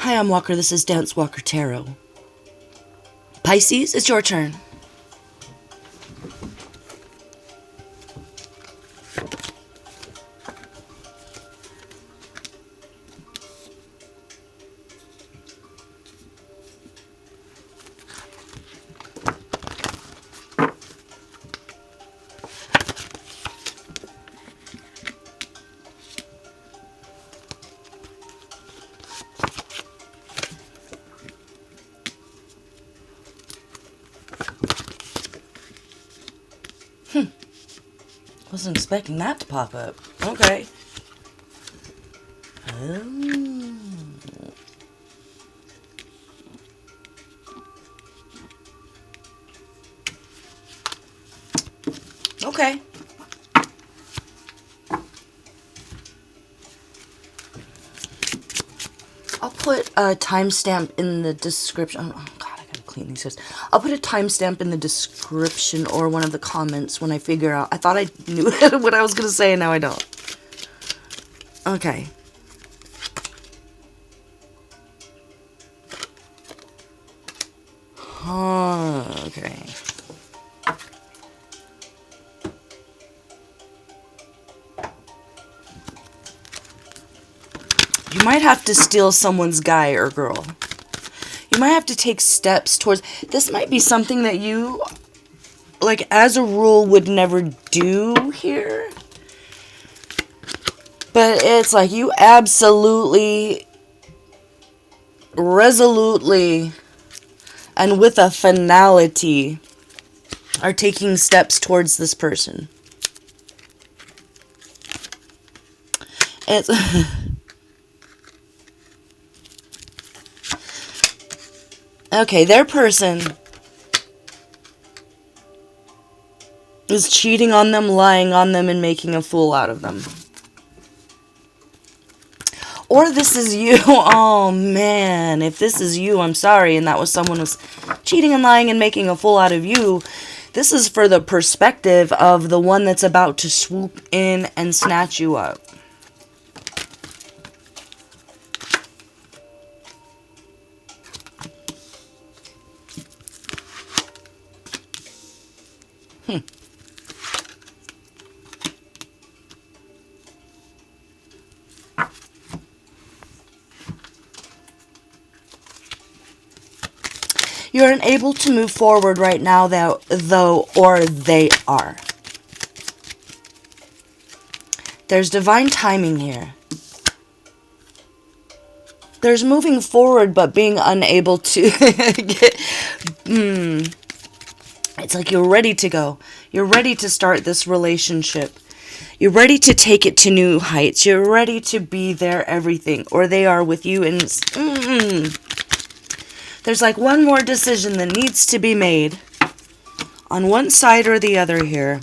Hi, I'm Walker. This is Dance Walker Tarot. Pisces, it's your turn. Wasn't expecting that to pop up. Okay. Okay. I'll put a timestamp in the description. Oh, God, I gotta clean these guys. I'll put a timestamp in the description or one of the comments when I figure out. I thought I knew what I was gonna say, and now I don't. Okay. Okay. You might have to steal someone's guy or girl. You might have to take steps towards... This might be something that you, like, as a rule, would never do here. But it's like you absolutely, resolutely, and with a finality are taking steps towards this person. It's... Okay, their person is cheating on them, lying on them, and making a fool out of them. Or this is you. Oh, man. If this is you, I'm sorry. And that was someone who's cheating and lying and making a fool out of you. This is for the perspective of the one that's about to swoop in and snatch you up. You're unable to move forward right now, though, or they are. There's divine timing here. There's moving forward, but being unable to get... It's like you're ready to go. You're ready to start this relationship. You're ready to take it to new heights. You're ready to be their everything, or they are with you, and... There's like one more decision that needs to be made on one side or the other here.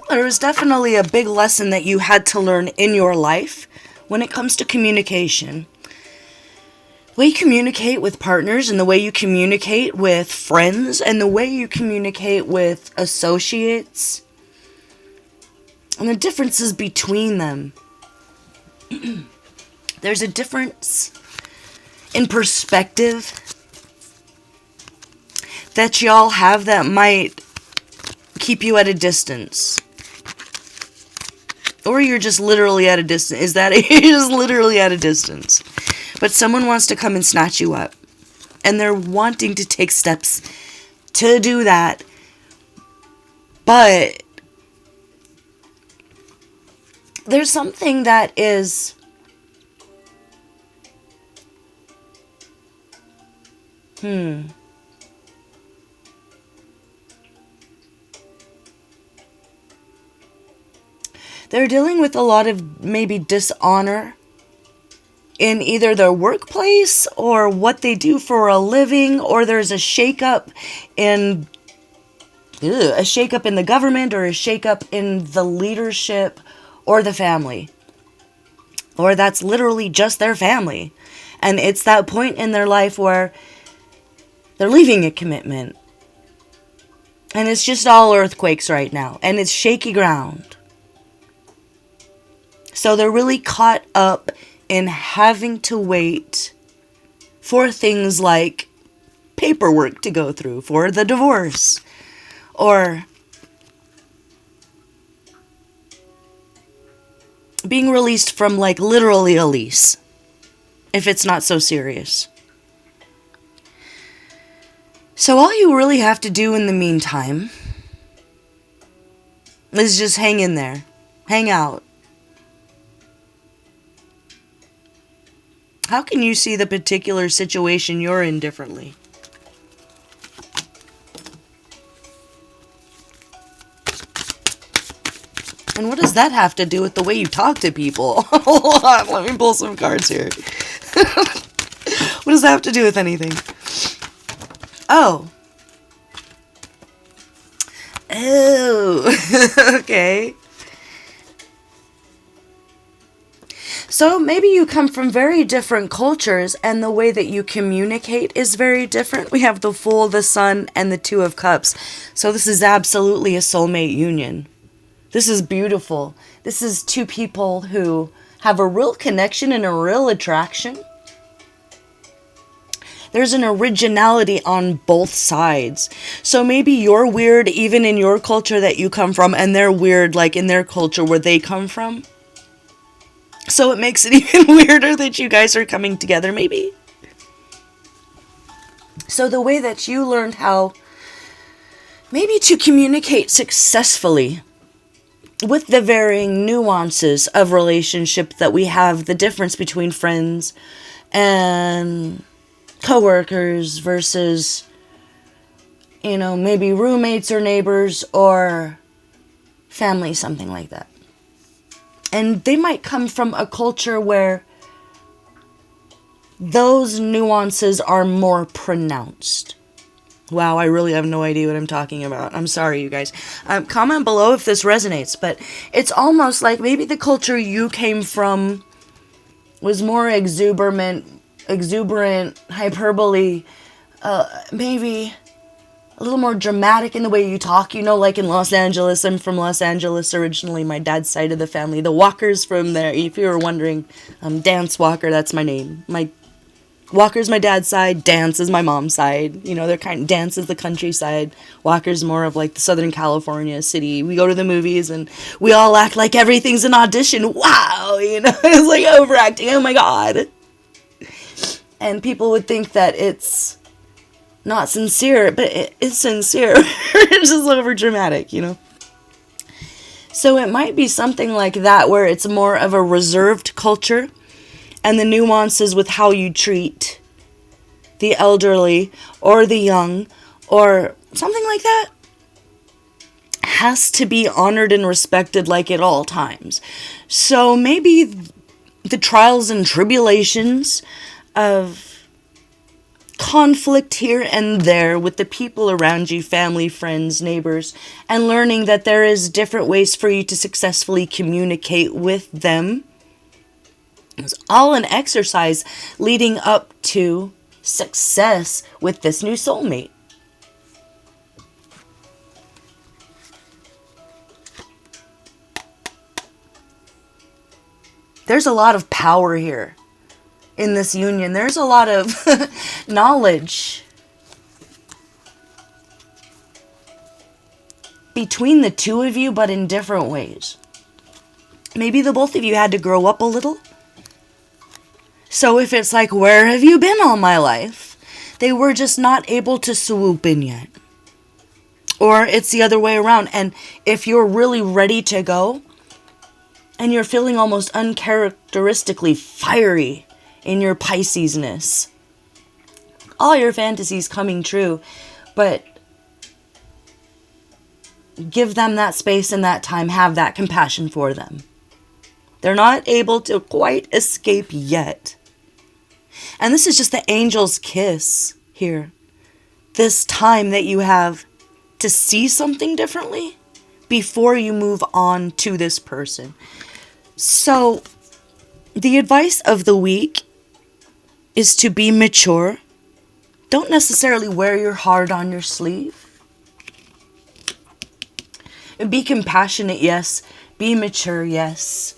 There was definitely a big lesson that you had to learn in your life when it comes to communication. The way you communicate with partners and the way you communicate with friends and the way you communicate with associates and the differences between them. There's a difference in perspective that y'all have that might keep you at a distance. Or you're just literally at a distance. Is that it? You're just literally at a distance. But someone wants to come and snatch you up. And they're wanting to take steps to do that. But there's something that is... They're dealing with a lot of maybe dishonor in either their workplace or what they do for a living, or there's a shakeup in the government, or a shakeup in the leadership or the family. Or that's literally just their family. And it's that point in their life where they're leaving a commitment. And it's just all earthquakes right now. And it's shaky ground. So they're really caught up in having to wait for things like paperwork to go through for the divorce. Or being released from, like, literally a lease, if it's not so serious. So all you really have to do in the meantime is just hang in there. Hang out. How can you see the particular situation you're in differently? And what does that have to do with the way you talk to people? Hold on, let me pull some cards here. What does that have to do with anything? Oh. Okay. So maybe you come from very different cultures and the way that you communicate is very different. We have the Fool, the Sun, and the Two of Cups. So this is absolutely a soulmate union. This is beautiful. This is two people who have a real connection and a real attraction. There's an originality on both sides. So maybe you're weird even in your culture that you come from, and they're weird like in their culture where they come from. So it makes it even weirder that you guys are coming together, maybe. So the way that you learned how maybe to communicate successfully with the varying nuances of relationship that we have, the difference between friends and coworkers versus, maybe roommates or neighbors or family, something like that. And they might come from a culture where those nuances are more pronounced. Wow, I really have no idea what I'm talking about. I'm sorry, you guys. Comment below if this resonates, but it's almost like maybe the culture you came from was more exuberant, hyperbole, maybe a little more dramatic in the way you talk, like in Los Angeles. I'm from Los Angeles originally, my dad's side of the family. The Walkers from there, if you were wondering, Dance Walker, that's my name. Walker's my dad's side, Dance is my mom's side. They're Dance is the countryside. Walker's more of like the Southern California city. We go to the movies and we all act like everything's an audition. Wow, it's like overacting. Oh my God. And people would think that it's not sincere, but it is sincere. It's just over dramatic, So it might be something like that where it's more of a reserved culture. And the nuances with how you treat the elderly or the young or something like that has to be honored and respected like at all times. So maybe the trials and tribulations of conflict here and there with the people around you, family, friends, neighbors, and learning that there is different ways for you to successfully communicate with them. It's all an exercise leading up to success with this new soulmate. There's a lot of power here in this union. There's a lot of knowledge between the two of you, but in different ways. Maybe the both of you had to grow up a little. So if it's like, where have you been all my life? They were just not able to swoop in yet. Or it's the other way around. And if you're really ready to go, and you're feeling almost uncharacteristically fiery in your Pisces-ness, all your fantasies coming true, but give them that space and that time, have that compassion for them. They're not able to quite escape yet. And this is just the angel's kiss here. This time that you have to see something differently before you move on to this person. So, the advice of the week is to be mature. Don't necessarily wear your heart on your sleeve. Be compassionate, yes. Be mature, yes.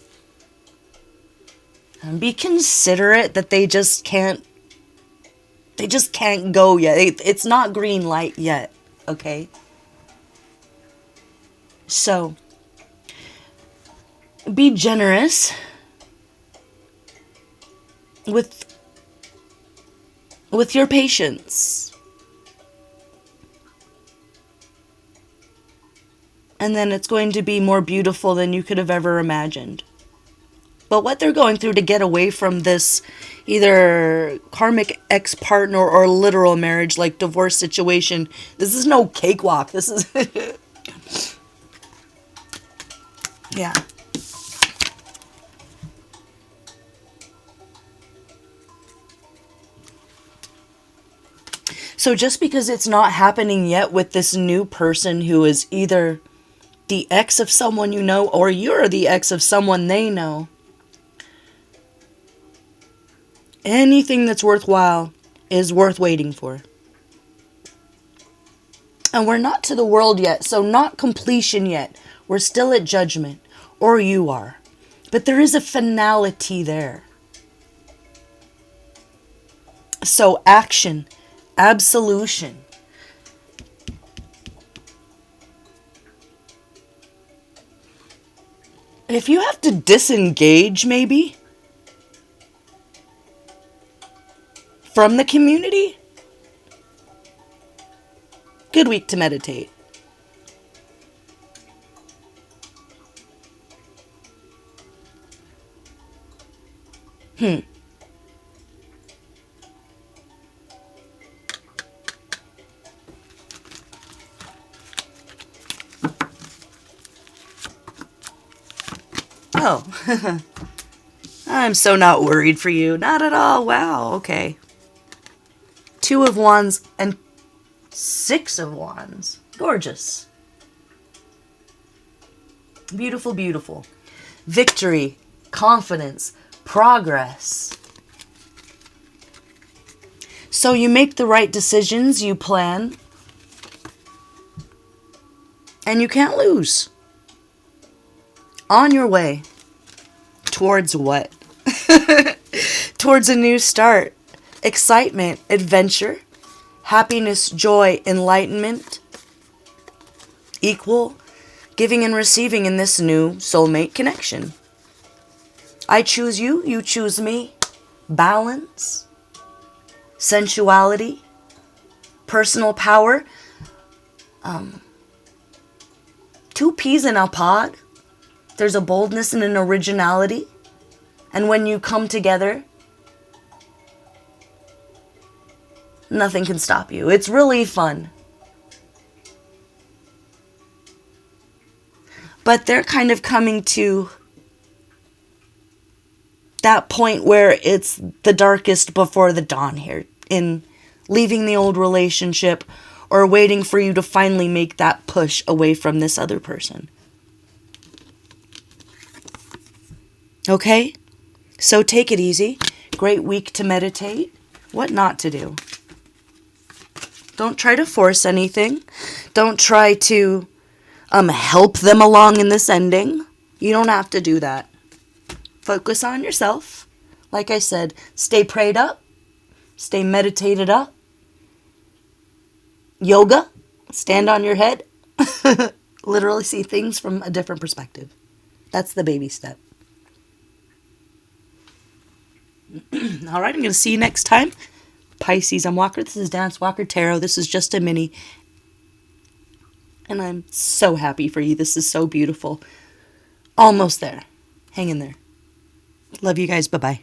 And be considerate that they just can't go yet. It's not green light yet, okay? So, be generous with your patience. And then it's going to be more beautiful than you could have ever imagined. But what they're going through to get away from this either karmic ex-partner or literal marriage, like divorce situation, this is no cakewalk. This is... yeah. So just because it's not happening yet with this new person who is either the ex of someone you know or you're the ex of someone they know, anything that's worthwhile is worth waiting for. And we're not to the world yet, so not completion yet. We're still at judgment, or you are. But there is a finality there. So action, absolution. If you have to disengage, maybe, from the community, good week to meditate. Oh, I'm so not worried for you. Not at all. Wow, okay. 2 of Wands and 6 of Wands. Gorgeous. Beautiful, beautiful. Victory, confidence, progress. So you make the right decisions, you plan, and you can't lose. On your way. Towards what? Towards a new start. Excitement, adventure, happiness, joy, enlightenment, equal, giving and receiving in this new soulmate connection. I choose you, you choose me. Balance, sensuality, personal power. 2 peas in a pod. There's a boldness and an originality. And when you come together, nothing can stop you. It's really fun. But they're kind of coming to that point where it's the darkest before the dawn here, in leaving the old relationship or waiting for you to finally make that push away from this other person. Okay? So take it easy. Great week to meditate. What not to do. Don't try to force anything. Don't try to help them along in this ending. You don't have to do that. Focus on yourself. Like I said, stay prayed up. Stay meditated up. Yoga. Stand on your head. Literally see things from a different perspective. That's the baby step. All right, I'm going to see you next time. Pisces, I'm Walker. This is Dance Walker Tarot. This is just a mini. And I'm so happy for you. This is so beautiful. Almost there. Hang in there. Love you guys. Bye-bye.